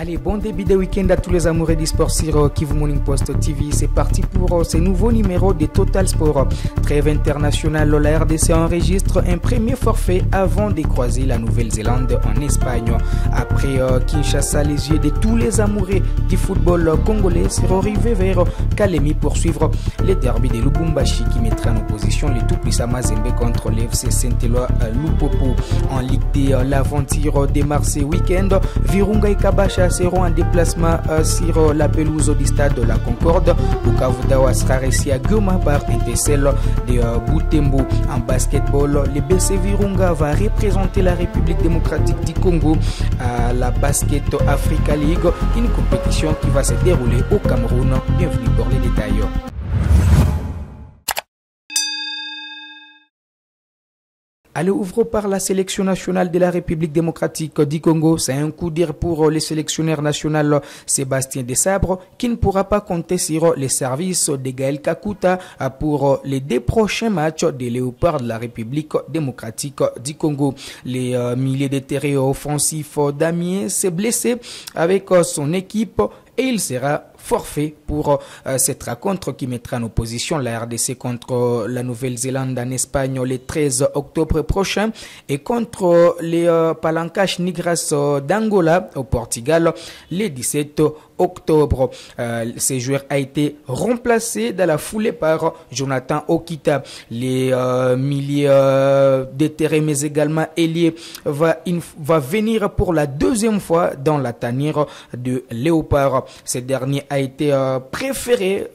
Allez, bon début de week-end à tous les amoureux du sport sur Kivu Morning Post TV. C'est parti pour ce nouveau numéro de Total Sport. Trêve international, la RDC enregistre un premier forfait avant de croiser la Nouvelle-Zélande en Espagne. Après Kinshasa, les yeux de tous les amoureux du football congolais seront rivés vers Kalemi pour suivre les derbys de Lubumbashi qui mettra en opposition les tout-puissants Mazembe contre l'FC Saint-Éloi Lupopo. En Ligue D, l'aventure démarre ce week-end. Virunga et Kabasha seront en déplacement sur la pelouse du stade de la Concorde. Bukavu Dawa sera réussi à Goma par Intercell de Butembo. En basketball, le BC Virunga va représenter la République démocratique du Congo à la Basket Africa League, une compétition qui va se dérouler au Cameroun. Bienvenue pour les détails. Allez, ouvre par la sélection nationale de la République démocratique du Congo. C'est un coup dur pour le sélectionneur national Sébastien Desabre qui ne pourra pas compter sur les services de Gaël Kakuta pour les 2 prochains matchs des Léopards de la République démocratique du Congo. Les milliers de terrains offensifs d'Amiens s'est blessé avec son équipe et il sera forfait pour cette rencontre qui mettra en opposition la RDC contre la Nouvelle-Zélande en Espagne le 13 octobre prochain et contre les Palancas Nigras d'Angola au Portugal le 17 octobre. Ce joueur a été remplacé dans la foulée par Jonathan Okita. Les milliers de terrain mais également ailier va venir pour la 2e fois dans la tanière de Léopard. Ce dernier a été préféré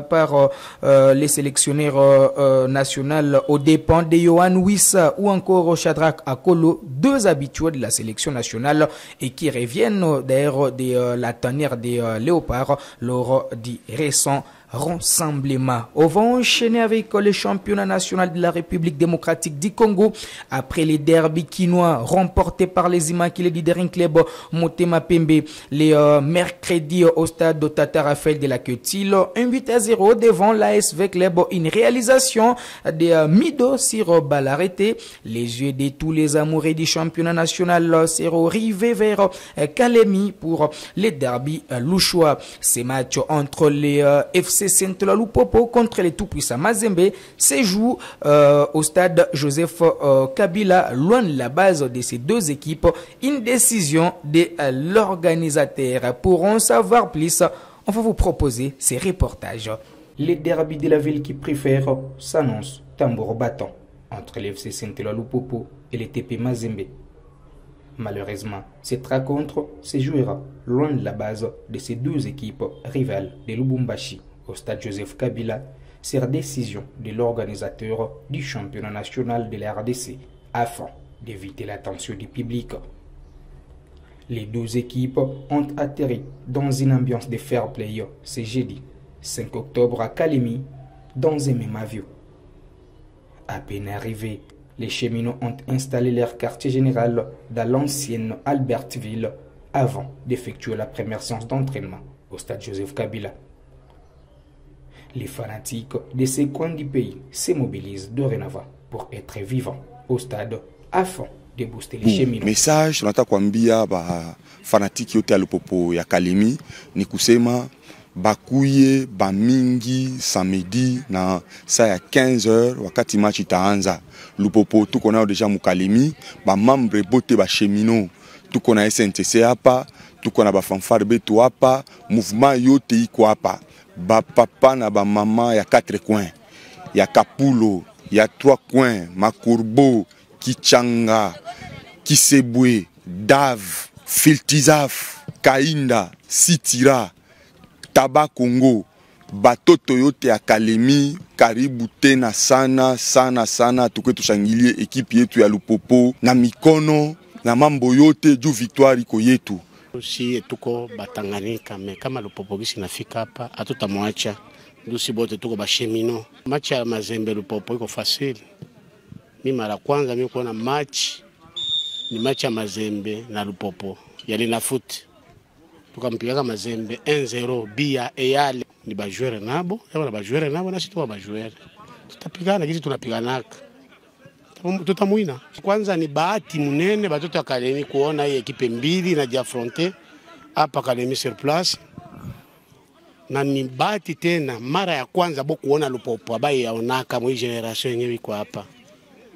par les sélectionneurs nationaux aux dépens de Yohan Wissa ou encore Shadrach Akolo, 2 habitués de la sélection nationale et qui reviennent d'ailleurs de la tanière des Léopards lors du récent rassemblement. On va enchaîner avec le championnat national de la République démocratique du Congo après les derbys quinois remportés par les Immaculés du Daring Club Motema Pembe les mercredis au stade de Tata Raphaël de la Quetil, 1-8-0 devant l'ASV Club, une réalisation de Mido sur balle arrêtée. Les yeux de tous les amoureux du championnat national seront rivés vers Kalemi pour les derbys louchois. Ces matchs entre les FC Saint-Éloi Lupopo contre les tout-puissants Mazembe se joue au stade Joseph Kabila, loin de la base de ces 2 équipes. Une décision de l'organisateur. Pour en savoir plus, on va vous proposer ces reportages. Les derbys de la ville qui préfèrent s'annoncent tambour battant entre les FC Saint-Éloi Lupopo et les TP Mazembe. Malheureusement, cette rencontre se jouera loin de la base de ces 2 équipes rivales de Lubumbashi au stade Joseph Kabila sur décision de l'organisateur du championnat national de la RDC afin d'éviter l'attention du public. Les 2 équipes ont atterri dans une ambiance de fair play ce jeudi 5 octobre à Kalemi dans un même avion. À peine arrivés, les cheminots ont installé leur quartier général dans l'ancienne Albertville avant d'effectuer la première séance d'entraînement au stade Joseph Kabila. Les fanatiques de ces coins du pays se mobilisent dorénavant pour être vivants au stade afin de booster les cheminots. Message tunataka kuambia ba fanatiki yote ya Lupopo ya Kalemi ni kusema bakuye bamingi samedi na saa ya 15h wakati match itaanza. Lupopo tuko nao deja mukalemi ba membre bote ba chemino tuko na SNTC hapa, tuko na ba fanfare betu hapa, mouvement yote iko hapa. Ba papa na ba mama ya 4 coins, ya Kapulo, ya 3 coins, Makurbo, Kichanga, Kisebwe, Dav, Filtizaf, Kainda, Sitira, Taba Congo, batoto yote ya Kalemi, karibu tena sana sana sana, tuke tushangilie ekipi yetu ya Lupopo na mikono na mambo yote juu victoire iko yetu. Si tuko Batanganyika me kama Lupopo gisi nafika hapa hatutamwacha. Ndusi bote tuko bashemino. Match ya Mazembe Lupopo iko facile. Mimi mara kwanza mimi kuona match ni match ya Mazembe na Lupopo. Yali na foot. Tukampiga Mazembe 1-0 bia eyale ni bajoueur nabo, yaba bajoueur nabo na sisi bajoueur. Tutapigana gisi tunapiganaka. Tutamuina. Kwanza ni bahati munene batoto Kalemi kuona hii ekipe mbili na jiafronte hapa Kalemi sur place. Na ni bahati tena mara ya kwanza kuona Lupopo abaye yaonaka mwa generation yenyewe iko hapa.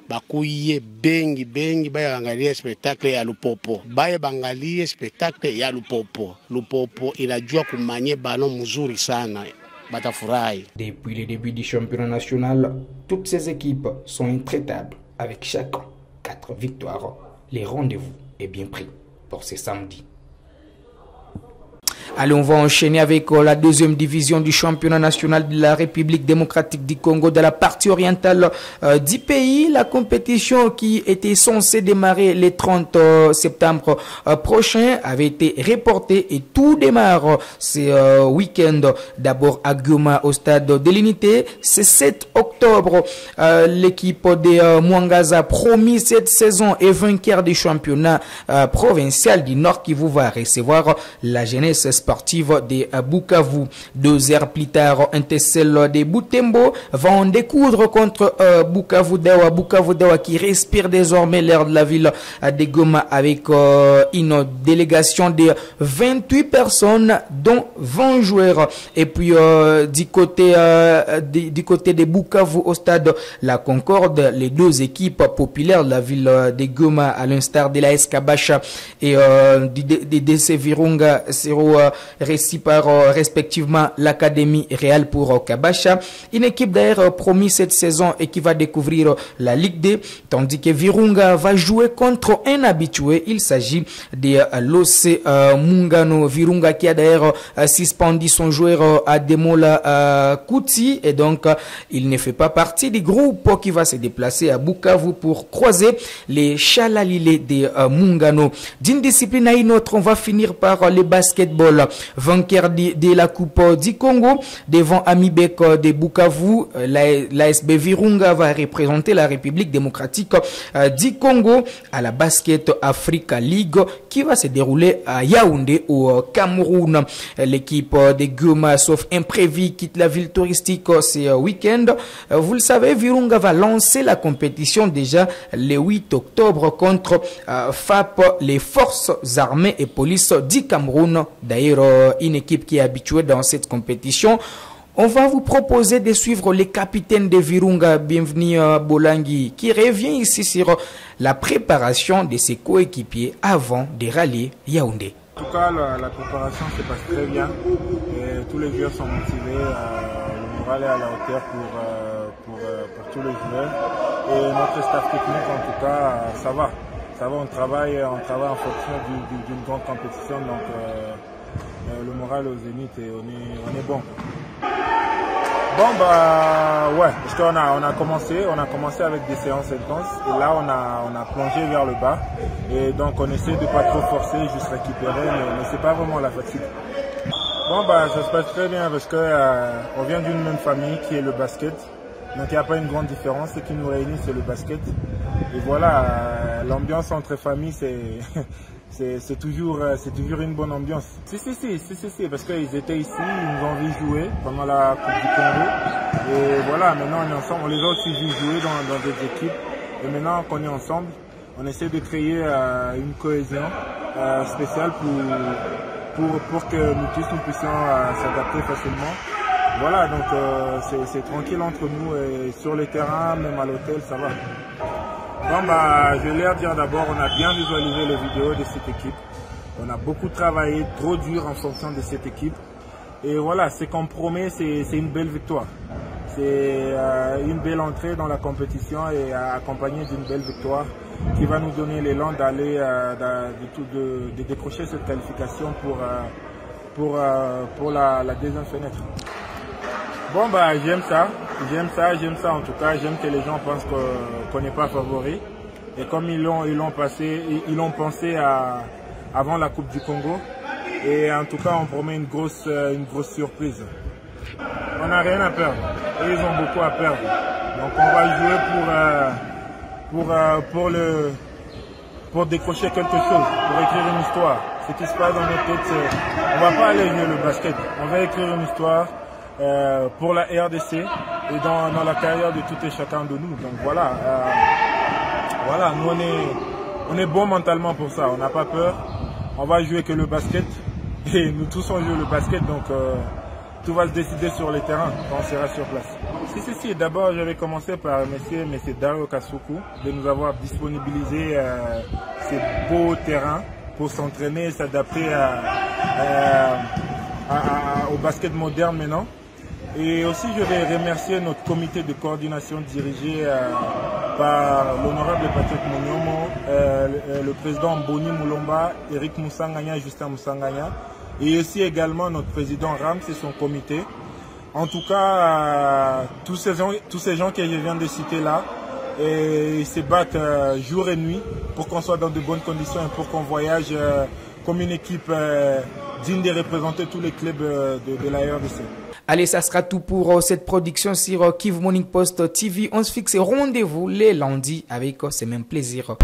Bakuye bengi baya angalia spectacle ya Lupopo. Baya bangalie spectacle ya Lupopo. Lupopo inajua kumanye ballon mzuri sana. Batafurahi. Depuis le début du championnat national, toutes ces équipes sont intraitables avec chacun 4 victoires. Les rendez-vous est bien pris pour ce samedi. Allez, on va enchaîner avec la deuxième division du championnat national de la République démocratique du Congo de la partie orientale du pays. La compétition qui était censée démarrer le 30 septembre prochain avait été reportée et tout démarre ce week-end. D'abord à Goma au stade de l'Unité. C'est 7 octobre. L'équipe de Mwangaza, promis cette saison et vainqueur du championnat provincial du Nord Kivu, va recevoir la jeunesse sportive de Bukavu. 2 heures plus tard, un Tessel de Butembo va en découdre contre Bukavu Dawa qui respire désormais l'air de la ville de Goma avec une délégation de 28 personnes dont 20 joueurs. Et puis du côté de Bukavu au stade La Concorde, les 2 équipes populaires de la ville de Goma, à l'instar de la Kabasha et de DC Virunga, récit par respectivement l'Académie Réal pour Kabasha. Une équipe d'ailleurs promis cette saison et qui va découvrir la Ligue D, tandis que Virunga va jouer contre un habitué. Il s'agit de l'OC Mungano. Virunga qui a d'ailleurs suspendu son joueur Ademola Kuti et donc il ne fait pas partie du groupe qui va se déplacer à Bukavu pour croiser les Chalalilés de Mungano. D'une discipline à une autre, on va finir par le basketball. Vainqueur de la Coupe du Congo devant Amibek de Bukavu, l'ASB Virunga va représenter la République démocratique du Congo à la Basket Africa League qui va se dérouler à Yaoundé au Cameroun. L'équipe de Goma, sauf imprévu, quitte la ville touristique ce week-end. Vous le savez, Virunga va lancer la compétition déjà le 8 octobre contre FAP, les forces armées et police du Cameroun. D'ailleurs, une équipe qui est habituée dans cette compétition. On va vous proposer de suivre les capitaines de Virunga. Bienvenue Bolangi, qui revient ici sur la préparation de ses coéquipiers avant de rallier Yaoundé. En tout cas, la préparation se passe très bien. Et tous les joueurs sont motivés. Le moral est à la hauteur pour tous les joueurs. Et notre staff technique, en tout cas, ça va. Ça va, on travaille en fonction d'une grande compétition. Donc, le moral au zénith et on est bon. Bon bah ouais, parce qu'on a commencé avec des séances intenses et là on a plongé vers le bas et donc on essaie de pas trop forcer, juste récupérer, mais c'est pas vraiment la fatigue. Bon bah ça se passe très bien parce que on vient d'une même famille qui est le basket, donc il n'y a pas une grande différence, ce qui nous réunit c'est le basket et voilà, l'ambiance entre familles c'est toujours une bonne ambiance. Si, parce qu'ils étaient ici, ils nous ont vu jouer pendant la Coupe du Congo. Et voilà, maintenant on est ensemble, on les a aussi vu jouer dans des équipes. Et maintenant qu'on est ensemble, on essaie de créer une cohésion spéciale pour que nous tous nous puissions s'adapter facilement. Voilà, donc c'est tranquille entre nous et sur le terrain, même à l'hôtel, ça va. Bon bah, je vais leur dire d'abord, on a bien visualisé les vidéos de cette équipe. On a beaucoup travaillé, trop dur en fonction de cette équipe. Et voilà, ce qu'on promet, c'est une belle victoire. C'est une belle entrée dans la compétition et accompagnée d'une belle victoire qui va nous donner l'élan d'aller de décrocher cette qualification pour la deuxième fenêtre. Bon bah j'aime ça en tout cas, j'aime que les gens pensent qu'on n'est pas favori. Et comme ils l'ont pensé avant la Coupe du Congo. Et en tout cas on promet une grosse surprise. On n'a rien à perdre. Et ils ont beaucoup à perdre. Donc on va jouer pour décrocher quelque chose, pour écrire une histoire. Ce qui se passe dans nos têtes, on va pas aller jouer le basket. On va écrire une histoire. Pour la RDC et dans la carrière de tout et chacun de nous. Donc voilà, nous on est bon mentalement pour ça, on n'a pas peur, on va jouer que le basket Et nous tous on joue le basket, donc tout va se décider sur le terrain quand on sera sur place. Si. D'abord, je vais commencer par remercier M. Dario Kasuku de nous avoir disponibilisé ces beaux terrains pour s'entraîner et s'adapter au basket moderne maintenant. Et aussi, je vais remercier notre comité de coordination dirigé par l'honorable Patrick Mouniomo, le président Boni Moulomba, Eric Moussanganya, Justin Moussanganya, et aussi également notre président Rams et son comité. En tout cas, tous ces gens que je viens de citer là, ils se battent jour et nuit pour qu'on soit dans de bonnes conditions et pour qu'on voyage comme une équipe digne de représenter tous les clubs de la RDC. Allez, ça sera tout pour cette production sur Kivu Morning Post TV. On se fixe rendez-vous les lundis avec ce même plaisir.